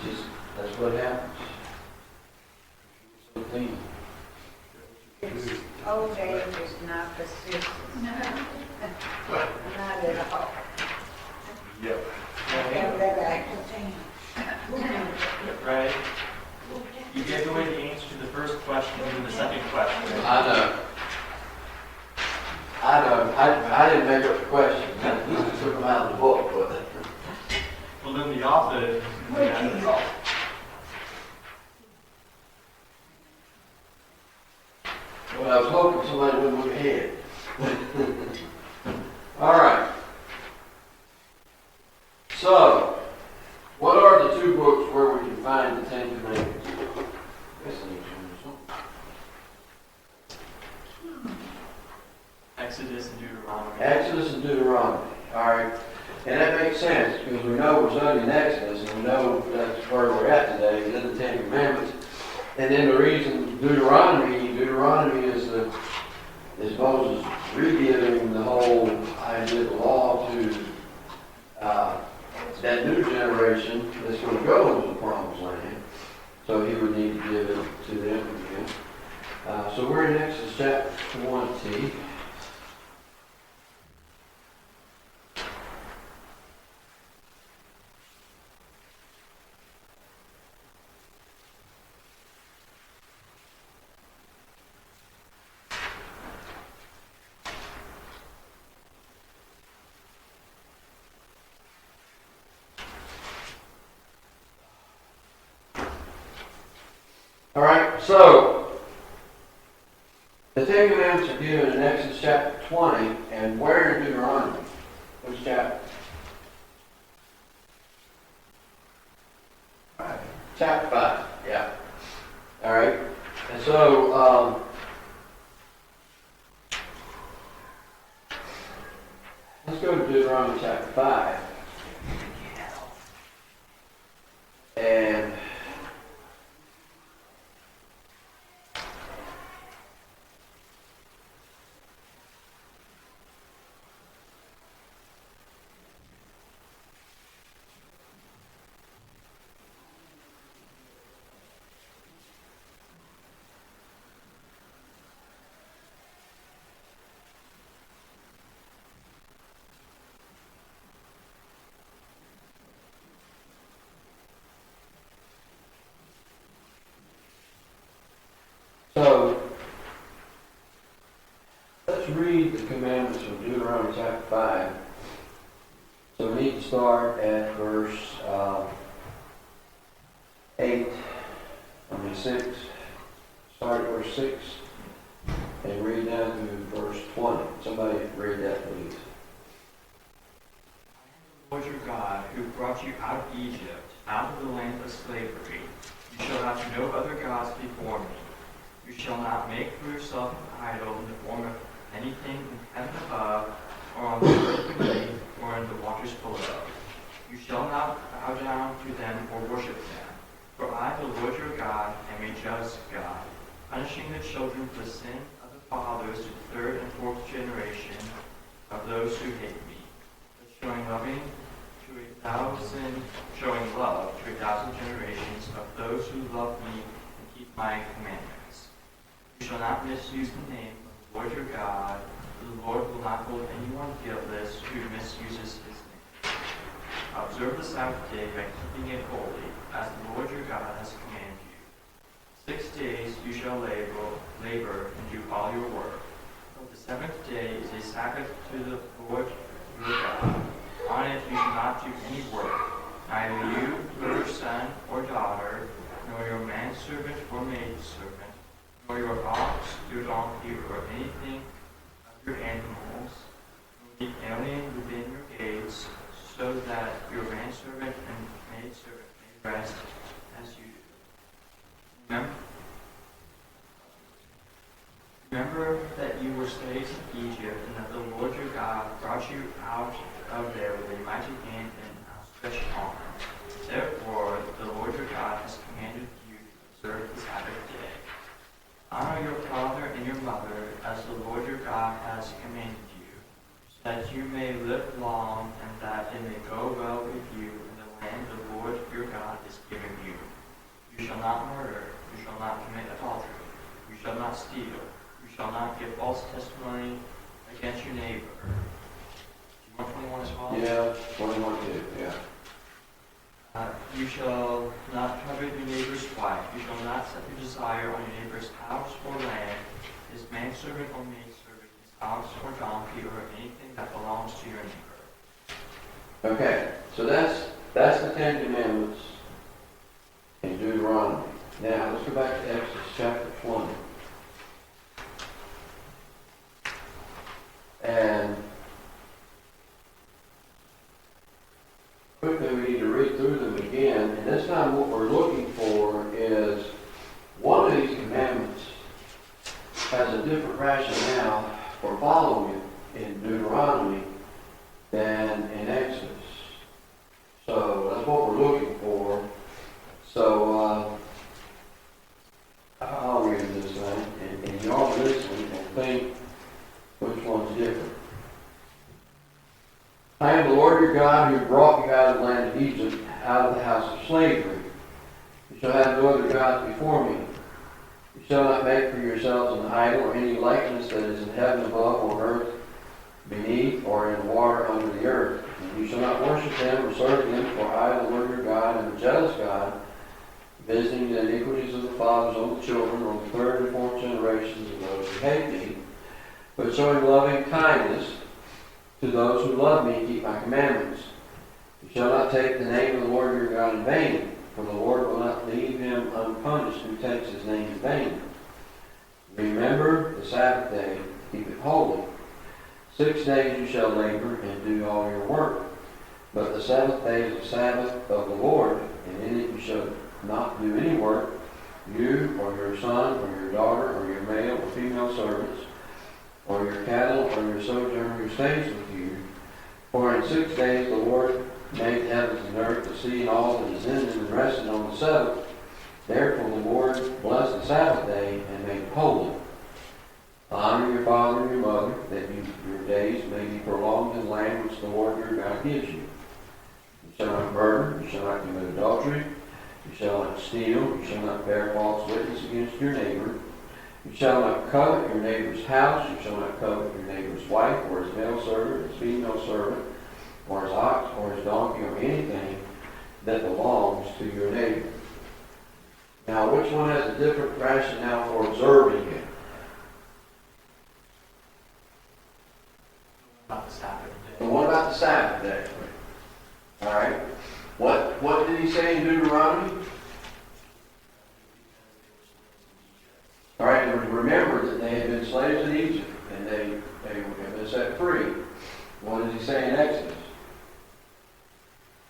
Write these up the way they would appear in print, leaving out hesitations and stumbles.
just, that's what happens. So clean. Old age is not persistent. Not at all. Yep. And that accent. Right? You gave away the answer to the first question and the second question. I know. I didn't make up the question. I just took them out of the book, but. Well, then the author. Well, I was hoping somebody would look ahead. All right. So, what are the two books where we can find the Ten Commandments? I guess I need to turn this on. Exodus and Deuteronomy. Exodus and Deuteronomy. All right. And that makes sense because we know we're studying Exodus and we know that's where we're at today, is in the Ten Commandments. And then the reason Deuteronomy is Moses regiving the whole idea of the law to that new generation that's going to go into the promised land. So he would need to give it to them again. So we're in Exodus chapter 20. All right, so the Ten Commandments are given in Exodus chapter 20, and where in Deuteronomy? Which chapter? 5. Chapter 5, yeah. All right, and so let's go to Deuteronomy chapter 5. And so, let's read the commandments from Deuteronomy chapter 5. So we need to start at verse 6. Start at verse 6 and read down to verse 20. Somebody read that, please. Lord your God, who brought you out of Egypt, out of the land of slavery. You shall have no other gods before me. You shall not make for yourself an idol in the form of anything in heaven above, or on the earth beneath, or in the waters below. You shall not bow down to them or worship them. For I, the Lord your God, am a just God, punishing the children for the sin of the fathers to the third and fourth generation of those who hate me, but showing love to 1,000 generations of those who love me and keep my commandments. You shall not misuse the name of the Lord your God, for the Lord will not hold anyone guiltless who misuses his name. Observe the Sabbath day by keeping it holy, as the Lord your God has commanded you. 6 days you shall labor and do all your work. But the seventh day is a Sabbath to the Lord your God. On it you shall not do any work, neither you, nor your son or daughter, nor your manservant or maidservant, nor your ox, your donkey, or anything of your animals, nor the alien within your gates, so that your manservant and maidservant may rest as you do. Remember that you were slaves in Egypt, and that the Lord your God brought you out of there with a mighty hand and outstretched arm. Therefore, the Lord your God has commanded you to observe the Sabbath day. Honor your father and your mother, as the Lord your God has commanded you, so that you may live long, and that it may go well with you in the land the Lord your God is giving you. You shall not murder. You shall not commit adultery. You shall not steal. You shall not give false testimony against your neighbor. Do you want 21 as well? Yeah, 21 too, yeah. You shall not covet your neighbor's wife. You shall not set your desire on your neighbor's house or land, his manservant or maidservant, his ox or donkey, or anything that belongs to your neighbor. Okay, so that's the Ten Commandments in Deuteronomy. Now, let's go back to Exodus chapter 20. And quickly, we need to read through them again. And this time what we're looking for is one of these commandments has a different rationale for following it in Deuteronomy than in Exodus. So that's what we're looking for. So I'll read this thing, and y'all listen and think which one's different. I am the Lord your God who brought you out of the land of Egypt, out of the house of slavery. You shall have no other gods before me. You shall not make for yourselves an idol or any likeness that is in heaven above or earth beneath or in water under the earth. And you shall not worship them or serve them, for I, the Lord your God, am a jealous God, visiting the iniquities of the fathers on the children, on the third and fourth generations of those who hate me, but showing loving kindness to those who love me and keep my commandments. You shall not take the name of the Lord your God in vain, for the Lord will not leave him unpunished who takes his name in vain. Remember the Sabbath day, keep it holy. 6 days you shall labor and do all your work. But the seventh day is the Sabbath of the Lord, and in it you shall not do any work, you or your son or your daughter or your male or female servants, or your cattle or your sojourner who stays with you. For in 6 days the Lord made the heavens and earth, the sea and all that is in them, and rested on the seventh. Therefore the Lord blessed the Sabbath day and made it holy. Honor your father and your mother, that your days may be prolonged in the land which the Lord your God gives you. You shall not murder, you shall not commit adultery, you shall not steal, you shall not bear false witness against your neighbor. You shall not covet your neighbor's house, you shall not covet your neighbor's wife, or his male servant, his female servant, or his ox, or his donkey, or anything that belongs to your neighbor. Now, which one has a different rationale for observing it? About the Sabbath day. And what about the Sabbath day? All right. What did he say in Deuteronomy? All right, remember that they had been slaves in Egypt, and they had been set free. What does he say in Exodus?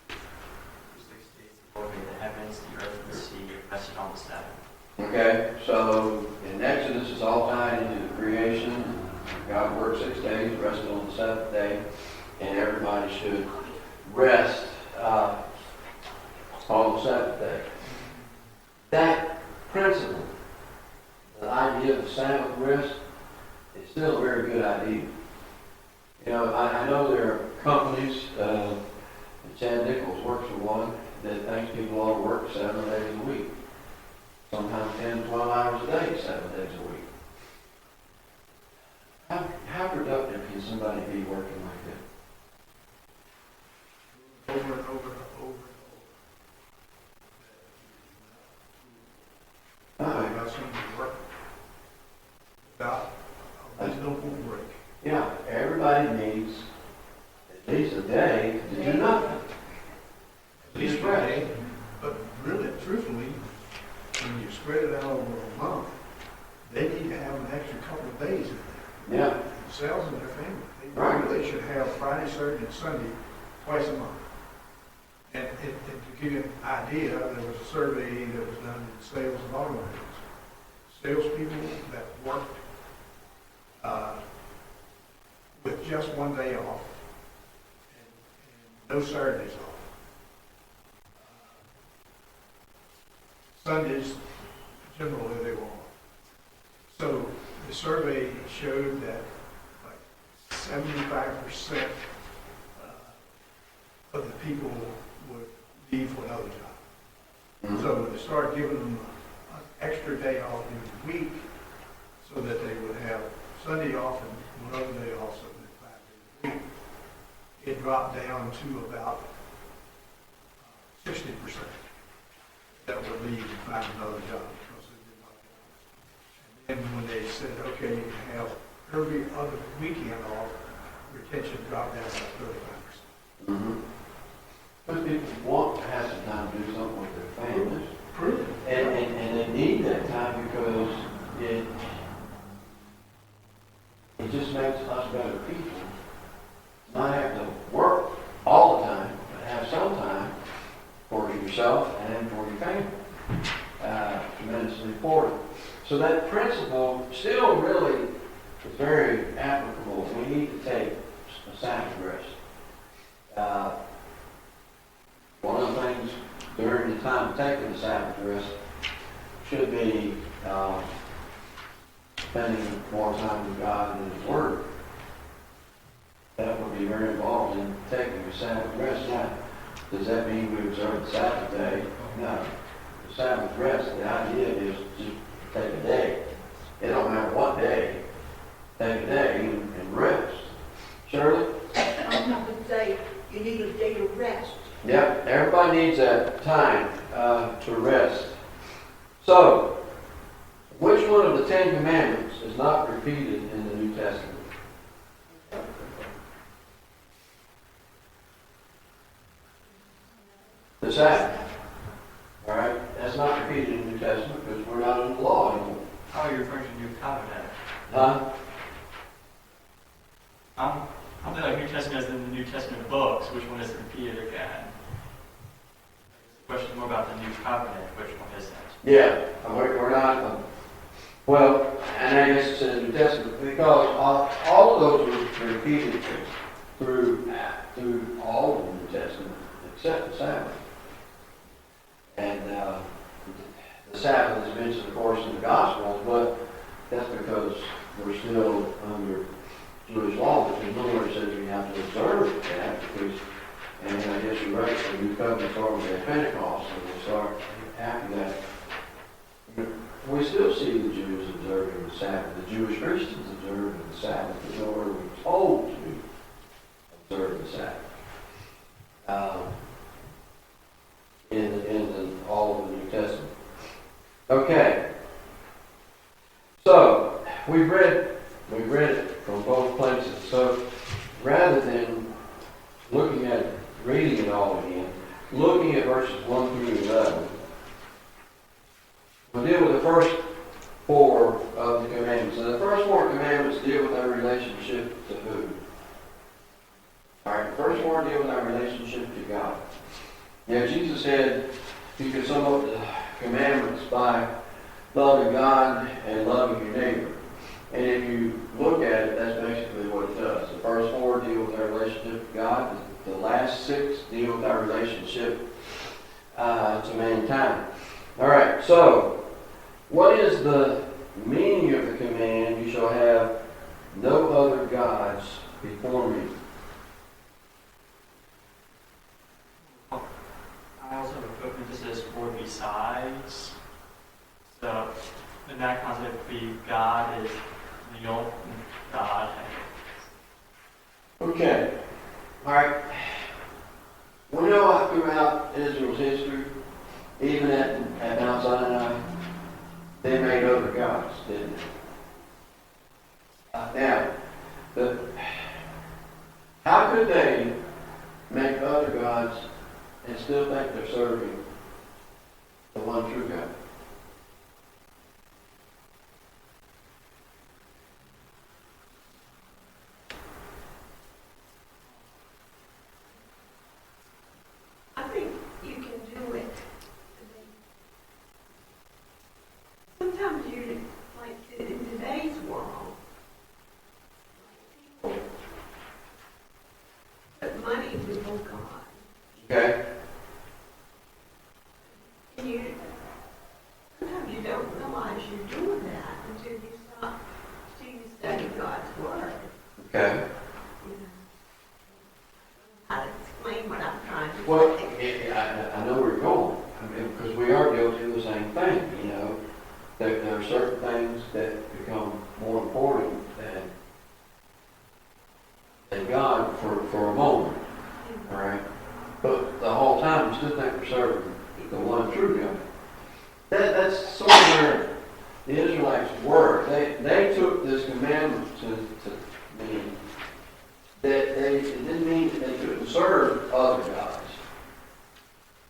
For 6 days the Lord made the heavens, the earth, and the sea, and rested on the Sabbath. Okay, so in Exodus it's all tied into the creation. God worked 6 days, rested on the seventh day, and everybody should rest on the seventh day. That principle, the idea of the Sabbath rest, is still a very good idea. You know, I know there are companies, and Chad Nichols works for one, that thinks people ought to work 7 days a week. Sometimes 10, 12 hours a day, 7 days a week. How productive can somebody be working like that? Over and over and over and over. About somebody working without a reasonable break. Yeah, everybody needs at least a day to do nothing. At least a day, but really, truthfully, when you spread it out over a month, they need to have an extra couple of days in there. Yeah, Themselves and their family. They Right. really should have Friday, Saturday, and Sunday twice a month. And to give you an idea, there was a survey that was done in sales and automobiles. Salespeople that worked with just 1 day off and no Saturdays off. Sundays, generally they were off. So the survey showed that like 75% of the people would leave for another job. start giving them an extra day off in the week so that they would have Sunday off and one other day off, so that 5 days a week. It dropped down to about 60% that would leave and find another job because they did not want it. And then when they said, okay, you can have every other weekend off, retention dropped down by 35%. Mm-hmm. But people want to have some time to do something with their families. Prove And they need that time because it just makes us better people. Not have to work all the time, but have some time for yourself and for your family. Tremendously important. So that principle still really is very applicable. We need to take a Sabbath rest. One of the things during the time of taking the Sabbath rest should be spending more time with God and His Word. That would be very involved in taking a Sabbath rest. Now, does that mean we observe the Sabbath day? No. The Sabbath rest, the idea is just take a day. It don't matter what day. Take a day and rest. Shirley? I'm not going to say you need a day to rest. Yep, everybody needs that time to rest. So, which one of the Ten Commandments is not repeated in the New Testament? The Sabbath. All right, that's not repeated in the New Testament because we're not in the law anymore. How are you referring to New Covenant? Huh? I'm like New Testament as in the New Testament books. Which one is repeated again? The question more about the New Covenant. Which one is it? Yeah, we're not. Well, and I guess it says New Testament because all of those were repeated through all of the New Testament except the Sabbath. And the Sabbath is mentioned, of course, in the Gospels, but that's because we're still under Jewish law, because nowhere says we have to observe that, because, and I guess you're right, the New Covenant started at Pentecost, and we'll start after that. We still see the Jews observing the Sabbath, the Jewish Christians observing the Sabbath, but nowhere we're told to observe the Sabbath. In all of the New Testament. Okay. So, we've read it from both places. So, rather than looking at it, reading it all again, looking at verses 1 through 11, we'll deal with the first 4 of the commandments. And the first 4 commandments deal with our relationship to who? Alright, the first 4 deal with our relationship to God. Yeah, Jesus said you can sum up the commandments by loving God and loving your neighbor. And if you look at it, that's basically what it does. The first 4 deal with our relationship to God. The last 6 deal with our relationship to mankind. All right, so what is the meaning of the command, you shall have no other gods before me? I also have a footnote that says or besides. So in that concept, God is the only God. Okay. All right. We know throughout Israel's history, even at Mount Sinai, they made other gods, didn't they? Now, how could they make other gods and still think they're serving the one true God? I think you can do it. Sometimes you, like in today's world, people put money before God. Okay? And sometimes you don't realize you're doing that until you study God's Word. Okay. You know. How to explain what I'm trying to Well, say. I know where you're going, because we are guilty of the thing, you know. There are certain things that become more important than God for a moment, all right? But the whole time, you still think we're serving the one true God. That's sort of where the Israelites were. They took this commandment to mean that it didn't mean that they couldn't serve other gods.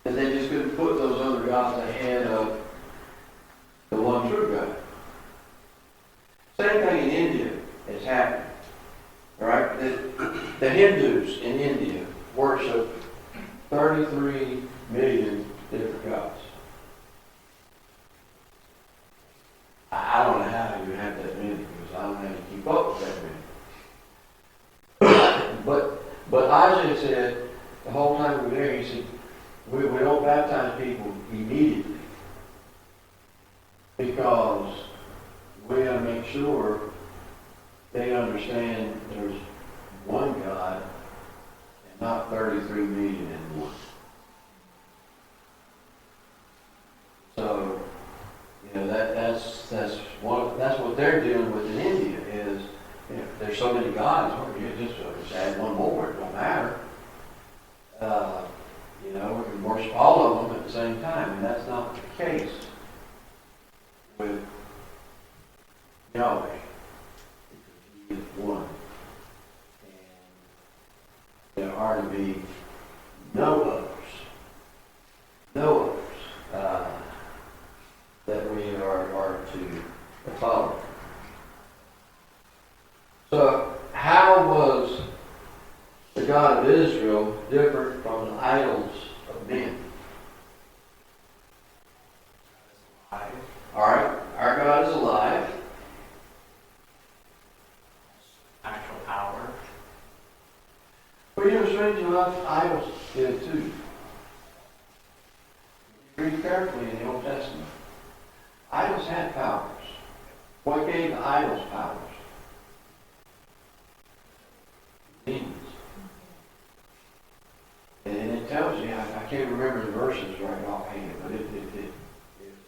That they just couldn't put those other gods ahead of the one true God. Same thing in India is happening. All right? The Hindus in India worship 33 million different gods. I don't know how you have that many, because I don't know how to keep up with that many. But Isaiah said, the whole time we were there, he said, we don't baptize people immediately, because we got to make sure they understand there's one God and not 33 million in one. So, you know, that's what they're dealing with in India is, you know, there's so many gods, or you just add one more, it don't matter. You know, we can worship all of them at the same time, and that's not the case with Yahweh, because He is one. And there are to be no others that we are to follow. So, how was the God of Israel different from the idols of men? All right, our God is alive. Actual power. Well, you know, strange enough, idols did too. Read carefully in the Old Testament. Idols had powers. What gave the idols powers? Demons. And it tells you, I can't remember the verses right offhand, but it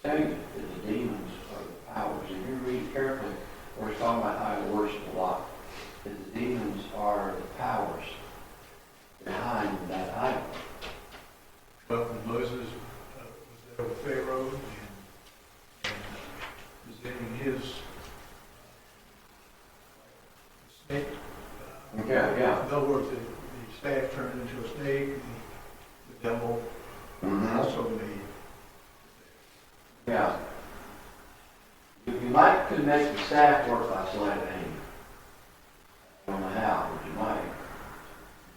tells you that the demons are the powers. If you read carefully, we're talking about idol worship a lot, that the demons are the powers behind that idol. But when Moses was there with Pharaoh and presenting his snake, Okay, yeah. in other words, the staff turned into a snake, and the devil also made. Yeah. You could make the staff work by sleight of hand. I don't know how, but you might.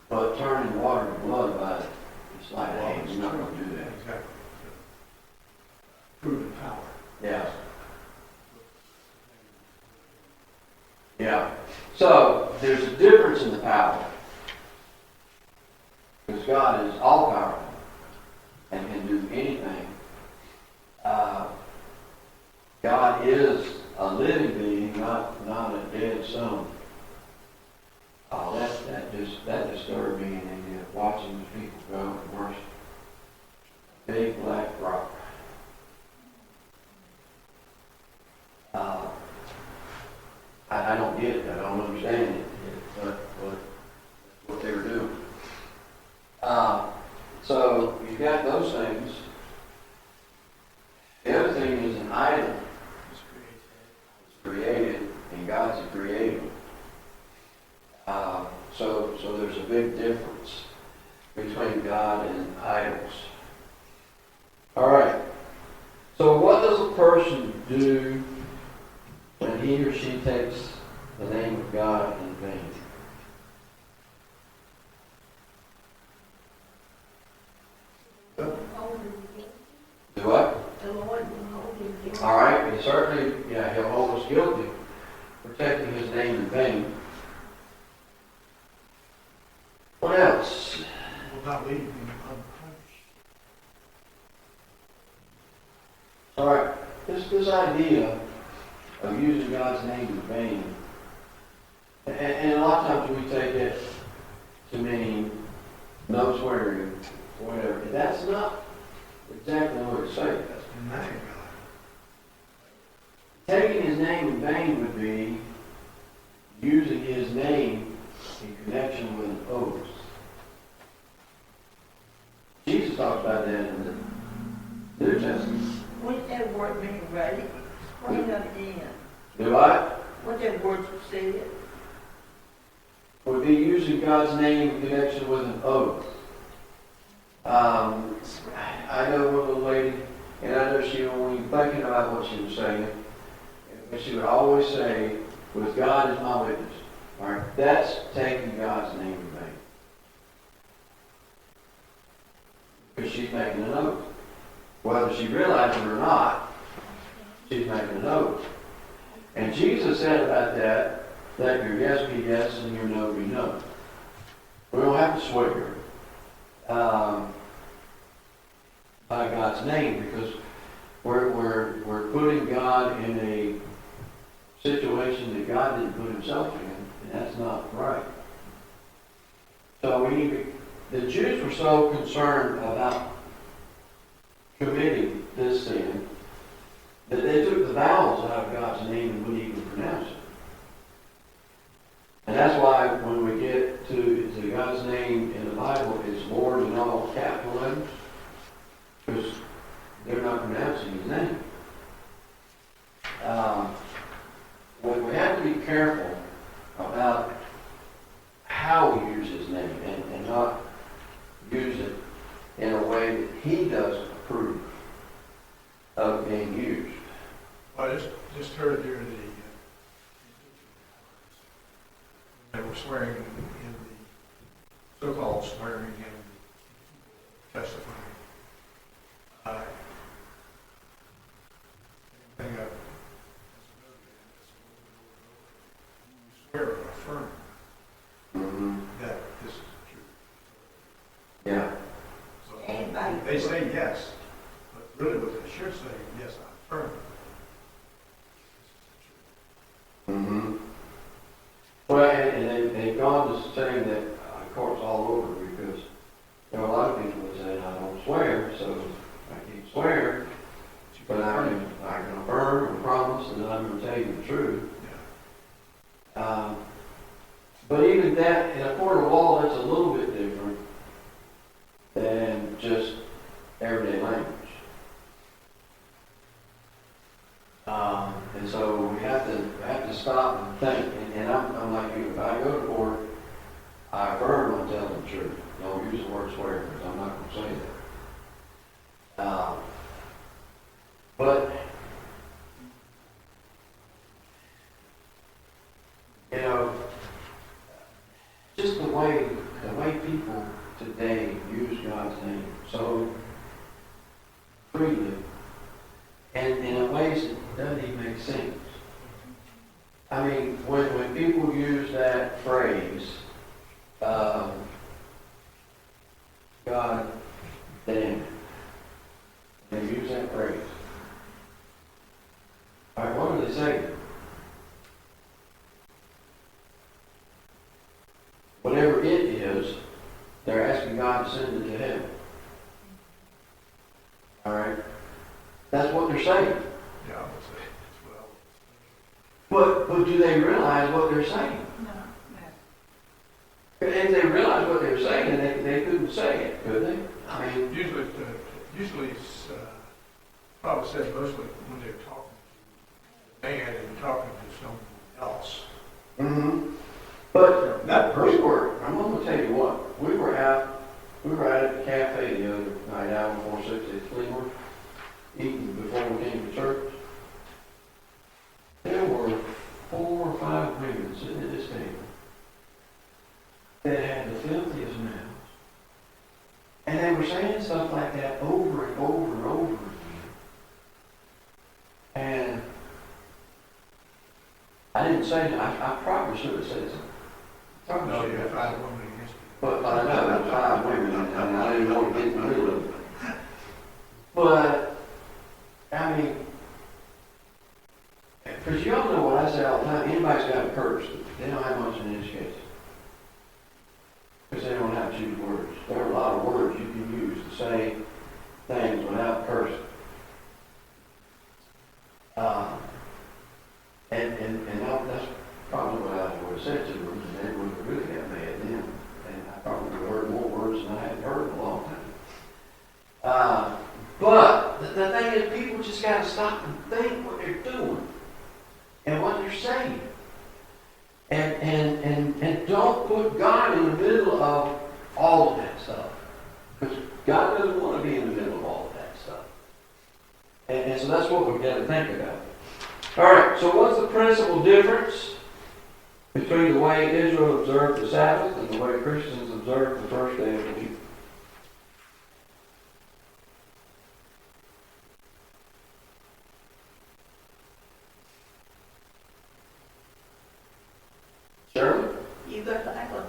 But turning water to blood by sleight of hand, you're not going to do that. Exactly. Proven power. Yeah. Yeah. So, there's a difference in the power. Because God is all powerful and can do anything. God is a living being, not a dead stone. Oh, that disturbed me in watching the people go and worship a big black rock. I don't get it. I don't understand it. But what they were doing. So you've got those things. The other thing is an idol. It's created, and God's a creator. So there's a big difference between God and idols. All right. So what does a person do when he or she takes the name of God in vain? Do what? The Lord will hold him guilty. All right, and certainly, yeah, he'll hold us guilty for taking his name in vain. What else? Will not leave him unpunished. All right, this idea of using God's name in vain, and a lot of times we take it to mean no swearing, whatever. That's not exactly what it's saying. That's denying God. taking his name in vain would be using his name in connection with an oath. Jesus talks about that in the New Testament. What's that word mean, right? Explain that again. Do I? What's that word you said? Would be using God's name in connection with an oath. I know one little lady, and I know she, when you thinking about what she was saying, but she would always say, with God as my witness. All right, that's taking God's name in vain. Because she's making an oath. Whether she realizes it or not, she's making an oath. And Jesus said about that, let your yes be yes and your no be no. We don't have to swear by God's name, because we're putting God in a situation that God didn't put himself in, and that's not right. So the Jews were so concerned about committing this sin that they took the vowels out of God's name and wouldn't even pronounce it. And that's why when we get to God's name in the Bible, it's Lord in all capital letters, because they're not pronouncing his name. We have to be careful about how we use his name and not use it in a way that he doesn't approve of being used. I just heard during they were swearing in the so-called swearing in the testifying. Thing I swear or affirm that this is true. Yeah. So Anybody. they say yes, but really what they should say, yes, I affirm. Mm-hmm. Well, and they've gone to saying that, of course, all over, because there are a lot of people that say, I don't swear, so I can't swear, but I can affirm and promise that I'm going to tell you the truth. But even that, in a court of law, that's a little bit different than just everyday language. And so we have to stop and think. And I'm like you. If I go to court, I affirm I'm telling the truth. Don't use the word swear, because I'm not going to say that. But you know, just the way people today use God's name so freely, and in ways that doesn't even make sense. I mean, when people use that phrase, God damn it, they use that phrase. All right, what are they saying? Whatever it is, they're asking God to send it to heaven. All right? That's what they're saying. Yeah, I would say that's what I would say. But do they realize what they're saying? If they realize what they're saying, they couldn't say it, could they? I mean, Usually it's probably said mostly when they're talking to a man and talking to someone else. mm-hmm. But Not I'm going to tell you what, we were out at the cafe the other night out on 460 at Fleetwood, eating before we came to church. There were 4 or 5 women sitting at this table that had the filthiest mouths. And they were saying stuff like that over and over and over again. And I didn't say that. I probably should have said something. Probably No, should you have. have 5 women against you. But I know that's 5 women, and I didn't want to get in the middle of it. But, I mean, because y'all know what I say all the time, anybody's got a curse. They don't have much in education. Because they don't have to use words. There are a lot of words you can use to say things without cursing. That's probably what I would have said to them, and they would have really got mad then. And I probably would have heard more words than I hadn't heard in a long time. But the thing is, people just got to stop and think what they're doing and what they're saying. And don't put God in the middle of all of that stuff. Because God doesn't want to be in the middle of all of that stuff. And so that's what we've got to think about. All right, so what's the principal difference between the way Israel observed the Sabbath and the way Christians observe the first day of the week? Shirley? You got to have a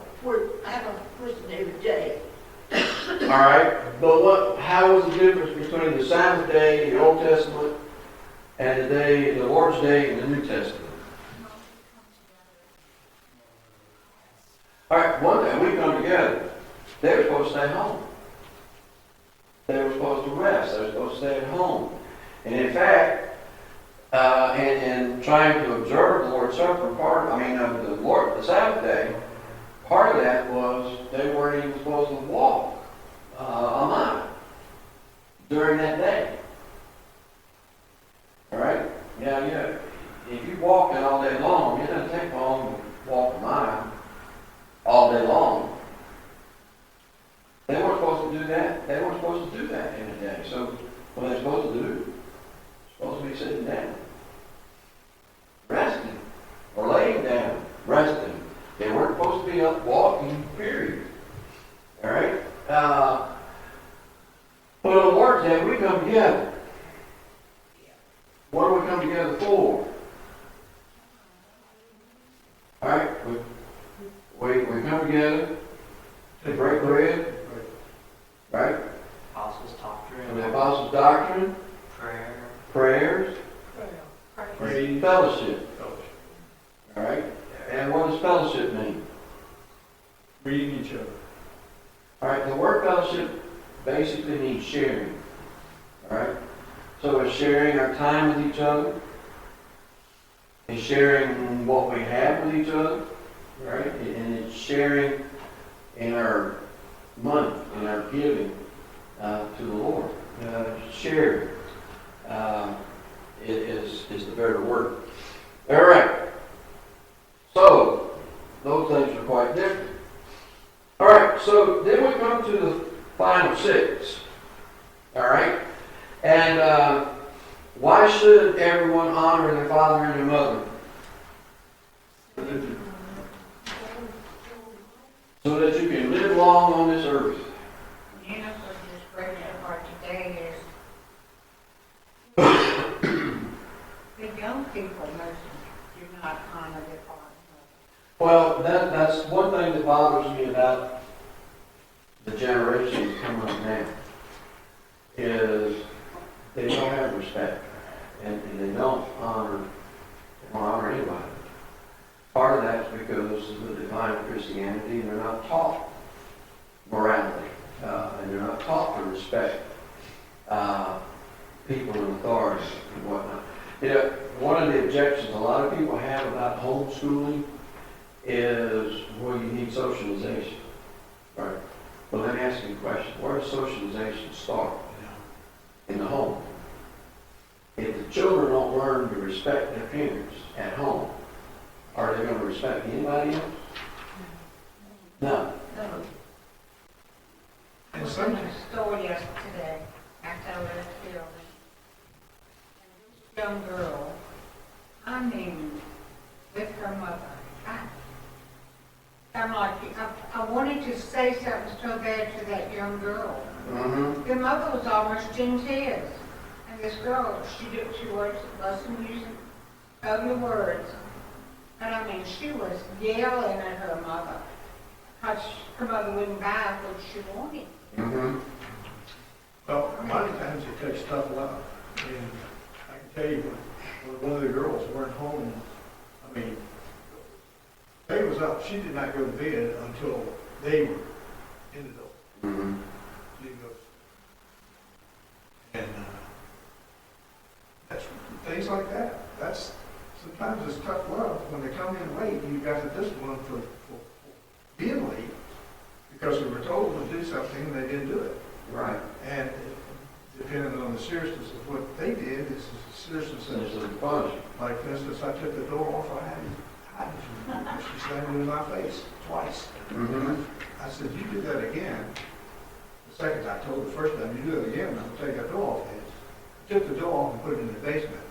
person every day. All right, but how was the difference between the Sabbath day in the Old Testament and the Lord's Day in the New Testament? All right, one day we come together. They were supposed to stay home. They were supposed to rest. They were supposed to stay at home. And in fact, in trying to observe the Lord's Supper, the Sabbath day, part of that was they weren't even supposed to walk a mile during that day. All right? Yeah. If you walk it all day long, it doesn't take long to walk a mile all day long. They weren't supposed to do that. They weren't supposed to do that in a day. So what are they supposed to do? They're supposed to be sitting down, resting, or laying down, resting. They weren't supposed to be up walking, period. All right? But on the Lord's Day, we come together. What do we come together for? All right? We come together to break bread, right? Apostles' doctrine. And the Apostles' doctrine, Prayer. prayers, Praise. fellowship. Fellowship. All right? And what does fellowship mean? Reading each other. All right, the word fellowship basically means sharing. All right? So it's sharing our time with each other. It's sharing what we have with each other. Right? And it's sharing in our money, in our giving to the Lord. Sharing is the better word. All right. So, those things are quite different. All right, so then we come to the final six. All right? And why should everyone honor their father and their mother? So that you can live long on this earth. You know, what this breaking apart today is the young people mostly do not honor their father. Well, that's one thing that bothers me about the generations coming up now, is they don't have respect, and they don't honor anybody. Part of that's because of the decline of Christianity, and they're not taught morality, and they're not taught to respect people in authority and whatnot. You know, one of the objections a lot of people have about homeschooling is, well, you need socialization. Right? Well, let me ask you a question. Where does socialization start? In the home. If the children don't learn to respect their parents at home, are they going to respect anybody else? No. No. And I was in a store yesterday after I left the building. And this young girl, I mean, with her mother. I'm like, I wanted to say something so bad to that young girl. Mm-hmm. The mother was almost in tears. And this girl, she wasn't using ugly words. And I mean, she was yelling at her mother. Because her mother wouldn't buy what she wanted. Mm-hmm. Well, a lot of times it takes tough love. And I can tell you, when one of the girls weren't home, I mean, they was up. She did not go to bed until they were in the door. Mm-hmm. She goes, and that's things like that. That's sometimes it's tough love. When they come in late, you got to discipline for being late because they were told to do something and they didn't do it. Right. And depending on the seriousness of what they did, it's the seriousness There's of, a bunch. like, for instance, I took the door off, I had to hide it from her. She slammed it in my face twice. Mm-hmm. I said, you do that again. The second time, I told her the first time, you do it again, I'm gonna take that door off. I took the door off and put it in the basement.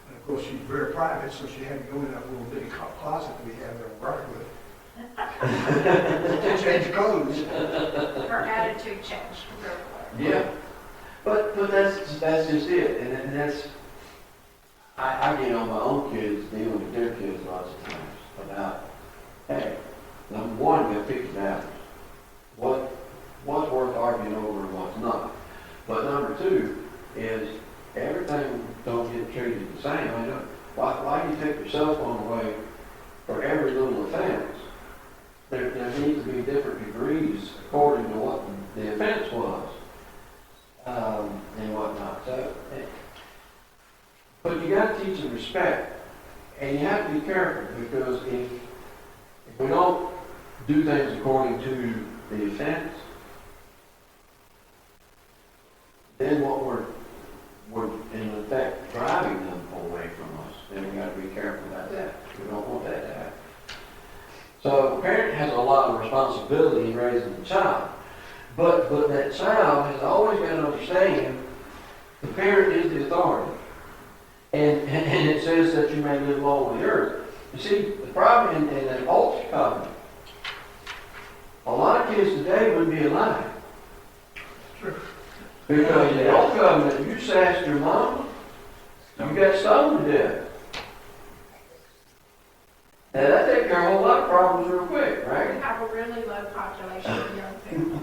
And of course, she's very private, so she had to go in that little bitty closet we have there on Rockwood. To change clothes. Her attitude changed real quick. Yeah. But that's just it. And that's, I get on my own kids, dealing with their kids lots of times about, hey, number one, we have 50 balance. What's worth arguing over and what's not. But number two is everything don't get treated the same. I know, why do you take your cell phone away for every little offense? There needs to be different degrees according to what the offense was, and whatnot. So, but you got to teach them respect, and you have to be careful because if we don't do things according to the offense, then what we're in effect driving them away from us, and we got to be careful about that. We don't want that to happen. So a parent has a lot of responsibility in raising the child, but that child has always got to understand the parent is the authority, and it says that you may live long on the earth. You see, the problem in that old covenant, a lot of kids today wouldn't be alive. Sure. Because in the old covenant, you sassed your mama, you got stoned to death. Now that takes care of a whole lot of problems real quick, We right? have a really low population of young people.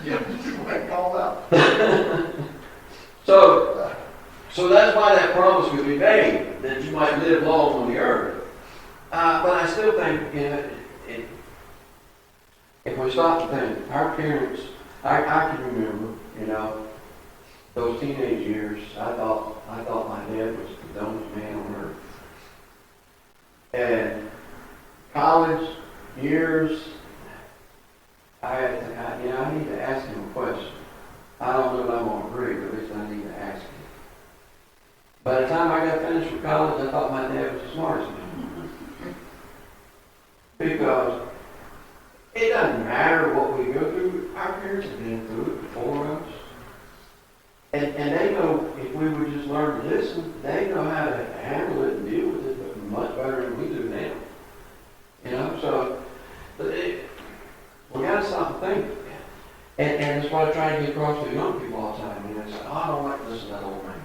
Yeah, like all out. So that's why that promise would be made, that you might live long on the earth. But I still think, if we stop and think, our parents, I can remember, those teenage years, I thought my dad was the dumbest man on earth. And college years, I need to ask him a question. I don't know if I'm going to agree, but at least I need to ask him. By the time I got finished with college, I thought my dad was the smartest man. Because it doesn't matter what we go through. Our parents have been through it before us. And they know if we would just learn to listen, they know how to handle it and deal with it much better than we do now. So we got to stop and think. And that's what I try to get across to young people all the time. They say, I don't like to listen to that old man.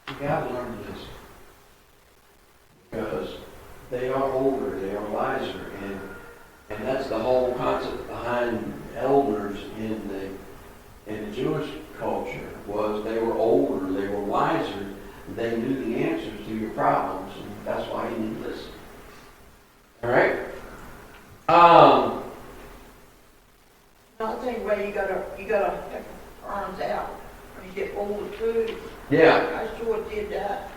You got to learn to listen. Because they are older, they are wiser, and that's the whole concept behind elders in the Jewish culture, was they were older, they were wiser, they knew the answers to your problems, and that's why you need to listen. All right? I think, well, you gotta take the arms out when you get old with food. Yeah. I sure did that.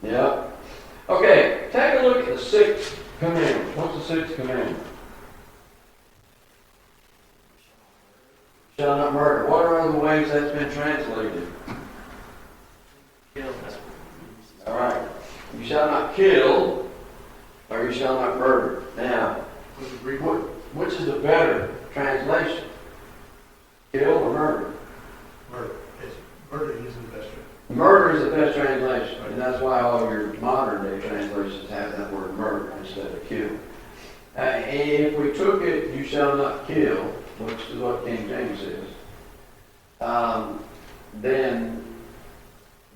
Yeah. Okay, take a look at the sixth commandment. What's the sixth commandment? Shall not murder. What are other ways that's been translated? Kill. All right. You shall not kill, or you shall not murder. Now, Was it Greek word? which is the better translation? Kill or murder? Murder. Murder is the best term. Murder is the best translation, and that's why all your modern day translations have that word murder instead of kill. And if we took it, you shall not kill, which is what King James says, then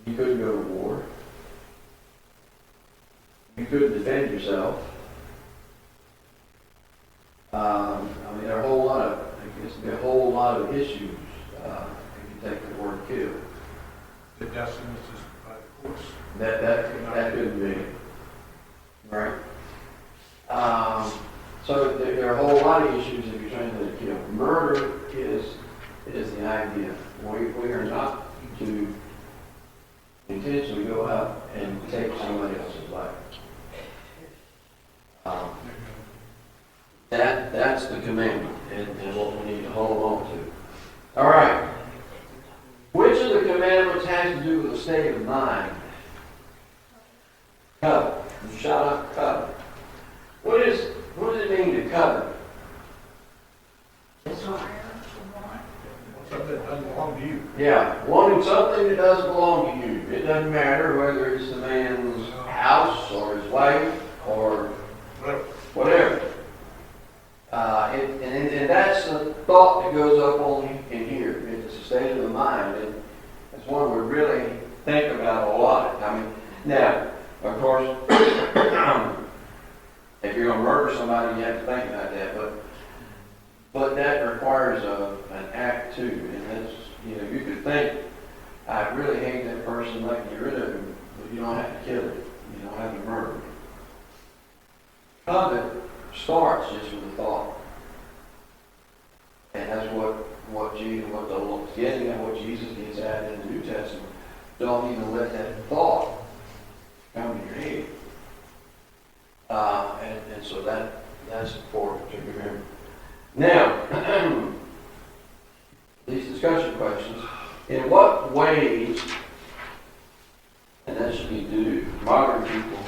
you couldn't go to war. You couldn't defend yourself. There are a whole lot of issues if you take the word kill. The death sentence is by the courts. That couldn't be, right? So there are a whole lot of issues if you're trying to kill. Murder is the idea. We are not to intentionally go out and take someone commandment and what we need to hold on to. All right. Which of the commandments has to do with the state of mind? Covet. Shout out covet. What does it mean to covet? Desire, Something that doesn't belong to you. Yeah, wanting something that doesn't belong to you. It doesn't matter whether it's the man's house or his wife or Whatever. whatever. And that's the thought that goes up on in here. It's a state of the mind, and it's one we really think about a lot. I mean, now, of course, if you're going to murder somebody, you have to think about that. But that requires an act too, and that's, you know, you could think, I really hate that person, like get rid of him, but you don't have to kill him. You don't have to murder him. Covet starts just with a thought. And that's what Jesus, what the Lord's getting at, what Jesus gets at in the New Testament. Don't even let that thought come to your head. And so that's important to remember. Now, these discussion questions, in what ways, and that should be due, modern people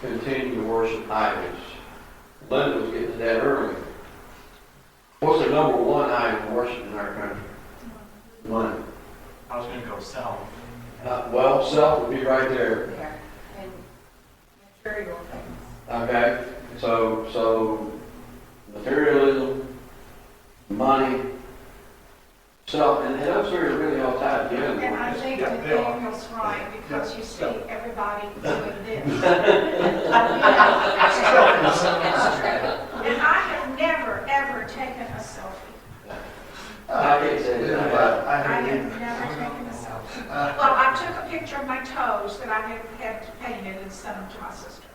continue to worship idols? Linda was getting to that earlier. What's the number one idol worship in our country? Money. I was gonna go self. Well, self would be right there. yeah, and material things. Okay, so materialism, money, self, and those are really all tied together. And I think Yeah, that they are. Daniel's right, because you see everybody doing this. And I have never, ever taken a selfie. I can't say that. I have never taken a selfie. Well, I took a picture of my toes that I had painted and sent them to my sister.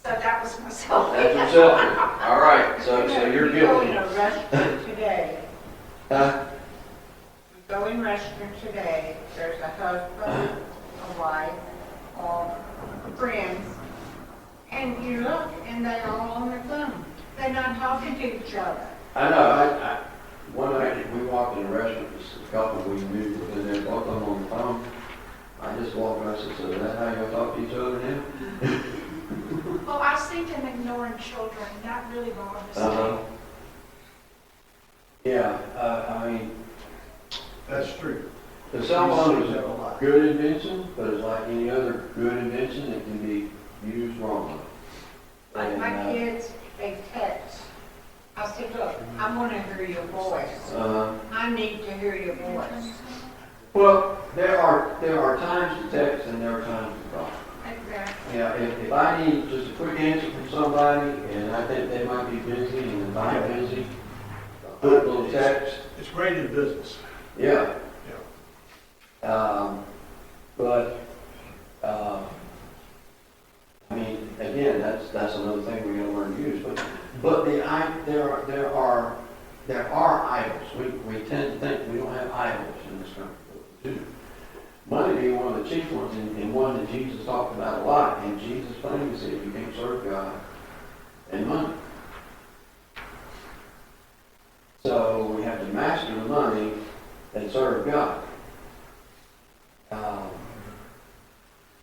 So that was my selfie. That's yourself. All right, so you're You go in guilty. a restaurant today, Huh? you go in a restaurant today, there's a husband, a wife, or friends, and you look, and they all on their phone. They're not talking to each other. I know, one night we walked in a restaurant, this couple we knew, and they're both of them on the phone. I just walked by and said, so is that how y'all talk to each other now? Well, I see them ignoring children, and that really bothers Uh-huh. me. Yeah, I mean, That's true. the cell phone is You see that a a lot. good invention, but it's like any other good invention, it can be used wrongly. Like my And, kids, they text. I said, look, I want to hear your voice. I need to hear your voice. Well, there are times to text and there are times to call. Exactly. Yeah, if I need just a quick answer from somebody, and I think they might be busy, and if I'm busy, a quick little text, It's great in business. yeah. Yeah. But, I mean, again, that's another thing we gotta learn to use, but there are idols. We tend to think we don't have idols in this country, but we do. Money being one of the chief ones, and one that Jesus talked about a lot, and Jesus plainly said you can't serve God and money. So we have to master the money and serve God.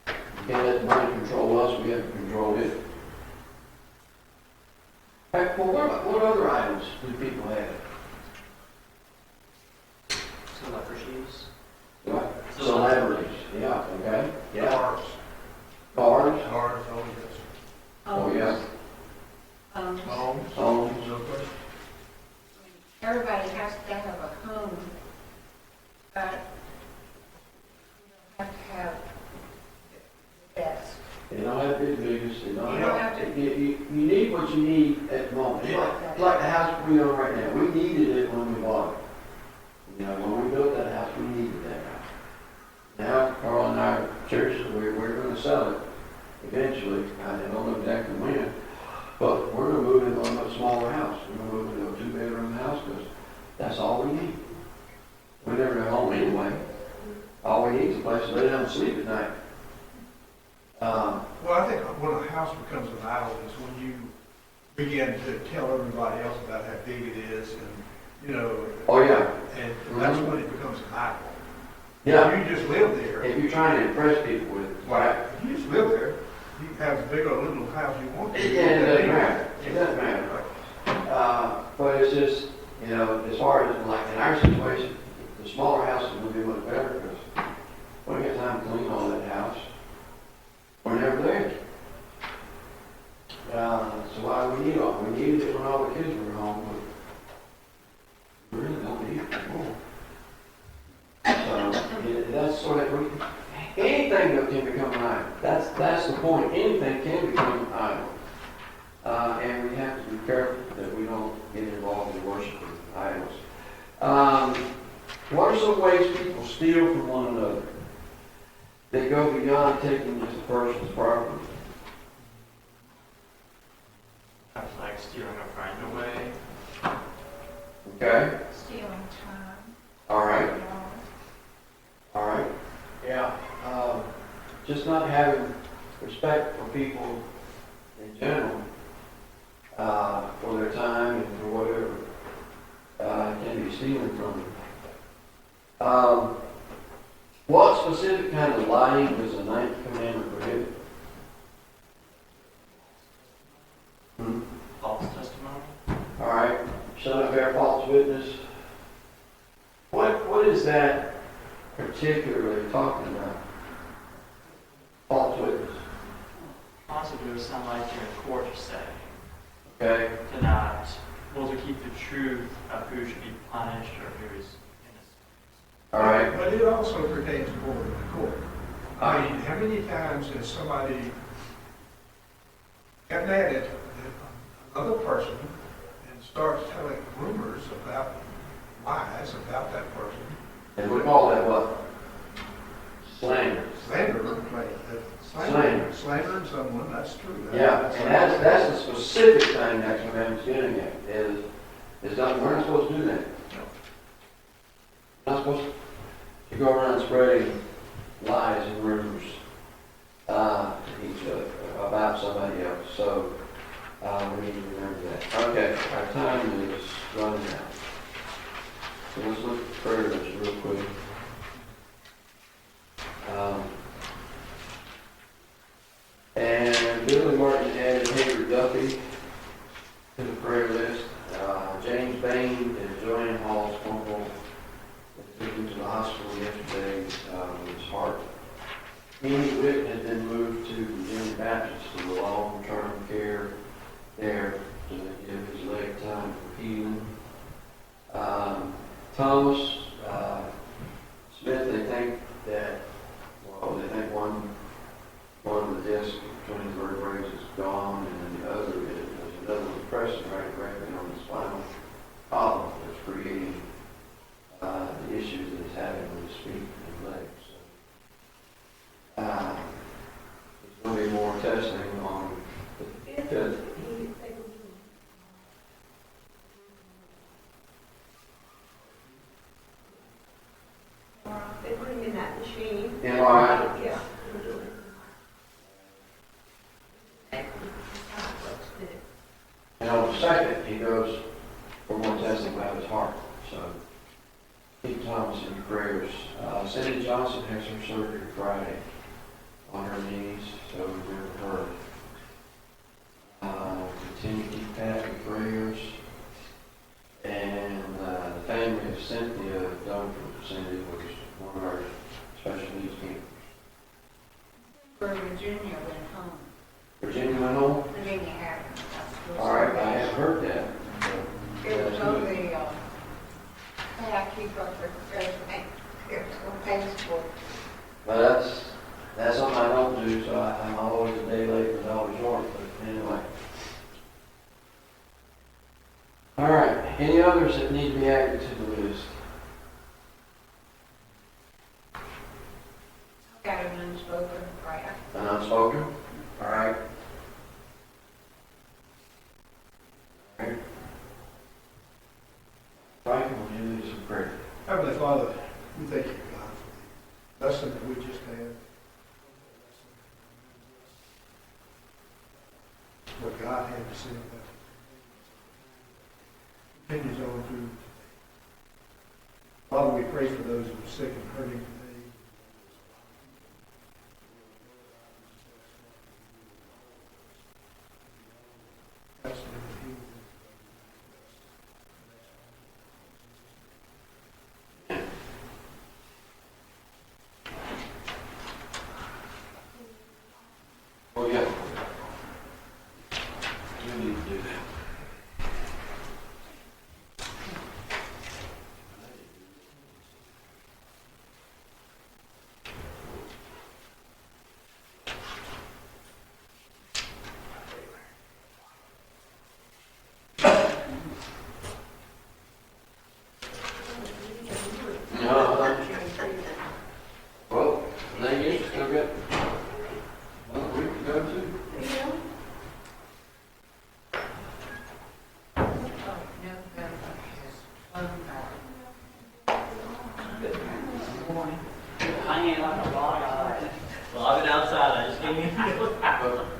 We can't let the money control us, we have to control it. Hey, well, what other items do people have? Celebrities. What? Celebrities, yeah, okay, yeah. Cars. Cars, Cars, oh, yes. oh, yeah, Homes. homes, No question. Everybody has to have a home, but you don't have to have the best. they don't have to be the biggest, they don't You don't have, have to- you need what you need at the moment. It's like the house we own right now, we needed it when we bought it. You know, when we built that house, we needed that house. Now, Carl and I, seriously, we're gonna sell it eventually, I don't know exactly when, but we're gonna move into a much smaller house. We're gonna move into a 2-bedroom house, because that's all we need. We never go home anyway. All we need is a place to lay down and sleep at night. Well, I think when a house becomes an idol is when you begin to tell everybody else about how big it is and, you know. Oh, yeah. And that's when it becomes an idol. Yeah. You just live there. If you're trying to impress people with, Right. If you just live there, you can have as big or little house you want to. it doesn't matter. It doesn't matter. But it's just, you know, as far as like in our situation, the smaller house is gonna be much better because we don't get time to clean all that house. We're never there. So why do we need all? We needed it when all the kids were home, but we really don't need it anymore. So that's sort of, anything that can become an idol. That's the point. Anything can become an idol. And we have to be careful that we don't get involved in worshiping idols. What are some ways people steal from one another? They go beyond taking just a person's property. That's like stealing a friend away. Okay? Stealing time. All right. You know. All right. Yeah. Just not having respect for people in general, for their time and for whatever, can be stealing from them. What specific kind of lying does the ninth commandment prohibit? False testimony. All right. Shall not bear false witness. What is that particularly talking about? False witness. Possibly it would sound like you're in court setting. Okay. To not, well, to keep the truth of who should be punished or who is innocent. All right. But it also pertains more to the court. I mean, how many times has somebody gotten at it, another person, and starts telling rumors about lies about that person? And we call that what? Slander. Slander, slandering someone, that's true. Yeah, and that's a specific thing that commandment's getting at, is that we're not supposed to do that. We're not supposed to go around spreading lies and rumors to each other about somebody else. So we need to remember that. Okay, our time is running out. So let's look at prayer list real quick. And Billy Martin added Hager Duffy to the prayer list. James Bain and Joanne Hall's uncle took him to the hospital yesterday with his heart. Amy Witt has been moved to Virginia Baptist to the long-term care there to give his leg time for healing. Thomas Smith, they think one of the discs between his vertebrae is gone, and then the other is another one pressing right directly on the spinal column that's creating the issues that he's having with his feet and legs. So, there's going to be more testing on the They put him in that machine. MRI. Yeah. And on the second, he goes for more testing about his heart. So keep Thomas in your prayers. Cindy Johnson has her surgery Friday on her knees, so remember her. Continue to keep Pat in prayers. And the family of Cynthia Dunford. Cindy was one of our special needs campers. Where Virginia went home. Virginia went home? Virginia had. All right, I haven't heard that. It was on the, I keep up with everything. It was on Facebook. Well, that's something I don't do, so I'm always a day late and always short, but anyway. All right, any others that need to be added to the list? Got an unspoken prayer. An unspoken? All right. All right. Frank, will you lead us in prayer? Heavenly Father, we thank you, God, for the lesson that we just had. What God had to say about continues on through today. Father, we pray for those who are sick and hurting today. Touch them and heal them. Oh, yeah. You need to do that. Well, the thing is, still got another week to go to. Hanging like a rock. Well, I've been outside, I just came in. But